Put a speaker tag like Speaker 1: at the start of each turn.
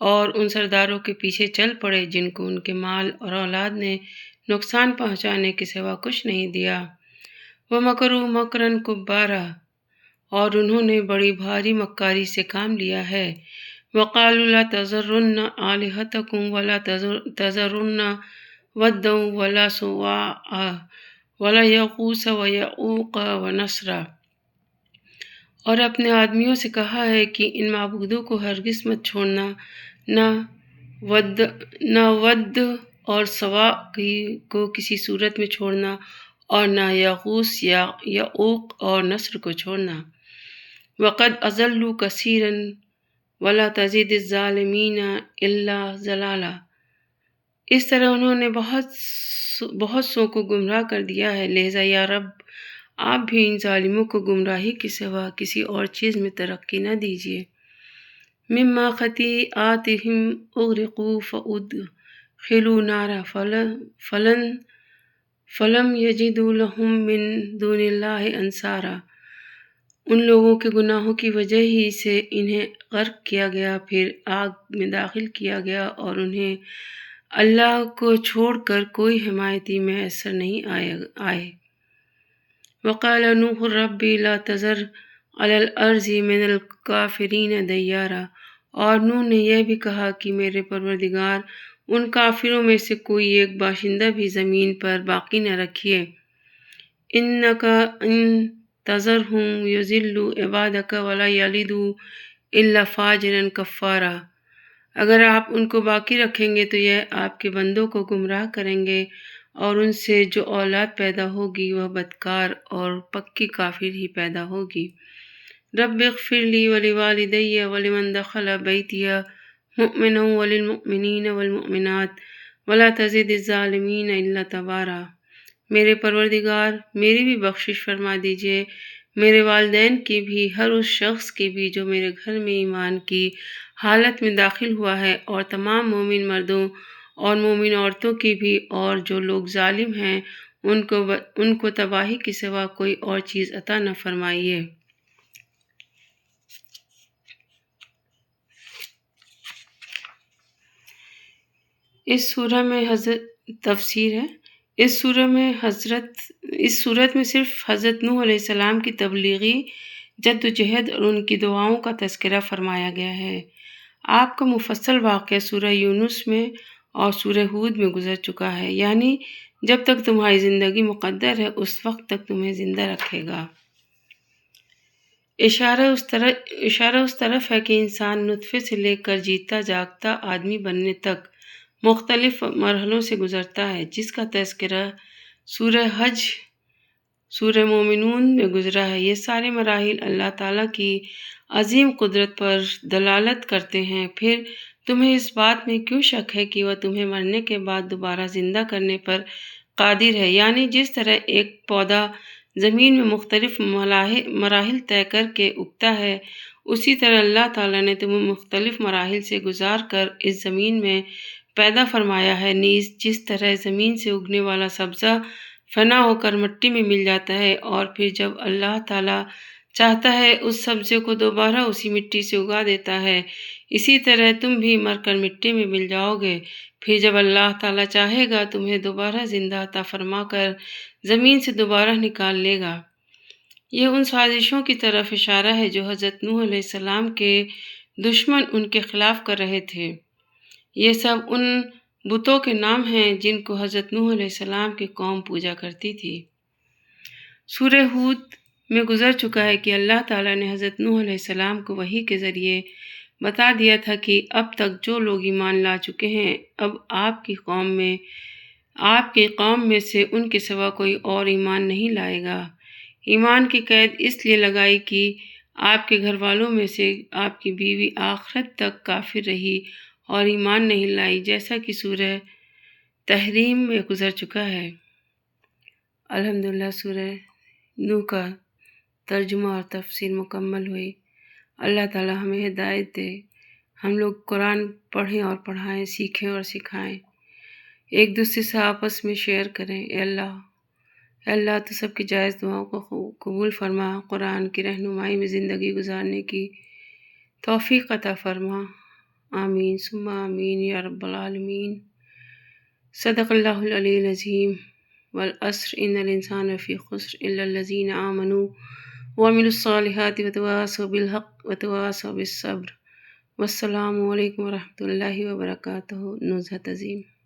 Speaker 1: اور ان سرداروں کے پیچھے چل پڑے جن کو ان کے مال اور اولاد نے نقصان پہنچانے کے سوا کچھ نہیں دیا۔ وَمَكَرُوا مَكْرًا كُبَّارًا، اور انہوں نے بڑی بھاری مکاری سے کام لیا ہے۔ وَقَالُوا لَا تَذَرُنَّ آلِهَتَكُمْ وَلَا تَذَرُنَّ وَدًّا وَلَا سُوَاعًا وَلَا يَغُوثَ وَيَعُوقَ وَنَسْرًا، اور اپنے آدمیوں سے کہا ہے کہ ان معبودوں کو ہرگز مت چھوڑنا، نہ ود اور سوا کو کسی صورت میں چھوڑنا، اور نہ یغوث یا یعوق اور نصر کو چھوڑنا۔ وَقَدْ أَضَلُّوا كَثِيرًا وَلَا تَزِدِ الظَّالِمِينَ إِلَّا ضَلَالًا، اس طرح انہوں نے بہت سو کو گمراہ کر دیا ہے، لہذا یا رب آپ بھی ان ظالموں کو گمراہی کے سوا کسی اور چیز میں ترقی نہ دیجیے۔ مما خطیئاتہم اغرقوا فادخلوا نارا فلم یجدوا لہم من دون اللہ انصارا، ان لوگوں کے گناہوں کی وجہ ہی سے انہیں غرق کیا گیا، پھر آگ میں داخل کیا گیا اور انہیں اللہ کو چھوڑ کر کوئی حمایتی میسر نہیں آئے۔ وقال نوح رب لا تذر علی الارض من الکافرین دیارا، اور نوح نے یہ بھی کہا کہ میرے پروردگار ان کافروں میں سے کوئی ایک باشندہ بھی زمین پر باقی نہ رکھیے۔ انک ان تذرہم یضلوا عبادک ولا یلدوا الا فاجرا کفارا، اگر آپ ان کو باقی رکھیں گے تو یہ آپ کے بندوں کو گمراہ کریں گے، اور ان سے جو اولاد پیدا ہوگی وہ بدکار اور پکی کافر ہی پیدا ہوگی۔ رب اغفر لی ولوالدی ولمن دخل بیتی مؤمنا وللمؤمنین والمؤمنات ولا تزد الظالمین الا تبارا، میرے پروردگار میری بھی بخشش فرما دیجیے، میرے والدین کی بھی، ہر اس شخص کی بھی جو میرے گھر میں ایمان کی حالت میں داخل ہوا ہے، اور تمام مومن مردوں اور مومن عورتوں کی بھی، اور جو لوگ ظالم ہیں ان کو تباہی کے سوا کوئی اور چیز عطا نہ فرمائیے۔ اس سورہ میں تفسیر ہے۔ اس صورت میں صرف حضرت نوح علیہ السلام کی تبلیغی جدوجہد اور ان کی دعاؤں کا تذکرہ فرمایا گیا ہے۔ آپ کا مفصل واقعہ سورہ یونس میں اور سورہ ہود میں گزر چکا ہے، یعنی جب تک تمہاری زندگی مقدر ہے اس وقت تک تمہیں زندہ رکھے گا۔ اشارہ اس طرف ہے کہ انسان نطفے سے لے کر جیتا جاگتا آدمی بننے تک مختلف مرحلوں سے گزرتا ہے، جس کا تذکرہ سورہ حج، سورہ مومنون میں گزرا ہے۔ یہ سارے مراحل اللہ تعالیٰ کی عظیم قدرت پر دلالت کرتے ہیں۔ پھر تمہیں اس بات میں کیوں شک ہے کہ وہ تمہیں مرنے کے بعد دوبارہ زندہ کرنے پر قادر ہے؟ یعنی جس طرح ایک پودا زمین میں مختلف مراحل طے کر کے اگتا ہے، اسی طرح اللہ تعالیٰ نے تمہیں مختلف مراحل سے گزار کر اس زمین میں پیدا فرمایا ہے۔ نیز جس طرح زمین سے اگنے والا سبزہ فنا ہو کر مٹی میں مل جاتا ہے، اور پھر جب اللہ تعالیٰ چاہتا ہے اس سبزے کو دوبارہ اسی مٹی سے اگا دیتا ہے، اسی طرح تم بھی مر کر مٹی میں مل جاؤ گے، پھر جب اللہ تعالیٰ چاہے گا تمہیں دوبارہ زندہ عطا فرما کر زمین سے دوبارہ نکال لے گا۔ یہ ان سازشوں کی طرف اشارہ ہے جو حضرت نوح علیہ السلام کے دشمن ان کے خلاف کر رہے تھے۔ یہ سب ان بتوں کے نام ہیں جن کو حضرت نوح علیہ السلام کی قوم پوجا کرتی تھی۔ سورہ ہود میں گزر چکا ہے کہ اللہ تعالیٰ نے حضرت نوح علیہ السلام کو وحی کے ذریعے بتا دیا تھا کہ اب تک جو لوگ ایمان لا چکے ہیں، اب آپ کی قوم میں سے ان کے سوا کوئی اور ایمان نہیں لائے گا۔ ایمان کی قید اس لیے لگائی کہ آپ کے گھر والوں میں سے آپ کی بیوی آخرت تک کافر رہی اور ایمان نہیں لائی، جیسا کہ سورہ تحریم میں گزر چکا ہے۔ الحمدللہ سورہ نوح کا ترجمہ اور تفسیر مکمل ہوئی۔ اللہ تعالی ہمیں ہدایت دے، ہم لوگ قرآن پڑھیں اور پڑھائیں، سیکھیں اور سکھائیں، ایک دوسرے سے آپس میں شیئر کریں۔ اے اللہ تو سب کی جائز دعاؤں کو قبول فرما، قرآن کی رہنمائی میں زندگی گزارنے کی توفیق عطا فرما۔ آمین ثم آمین یا رب العالمین۔ صدق اللہ العلی العظیم۔ والعصر ان الانسان لفی خسر الا الذین آمنوا وعملوا الصالحات وتواصوا بالحق وتواصوا بالصبر۔ والسلام علیکم ورحمۃ اللہ وبرکاتہ۔ نزہت عظیم۔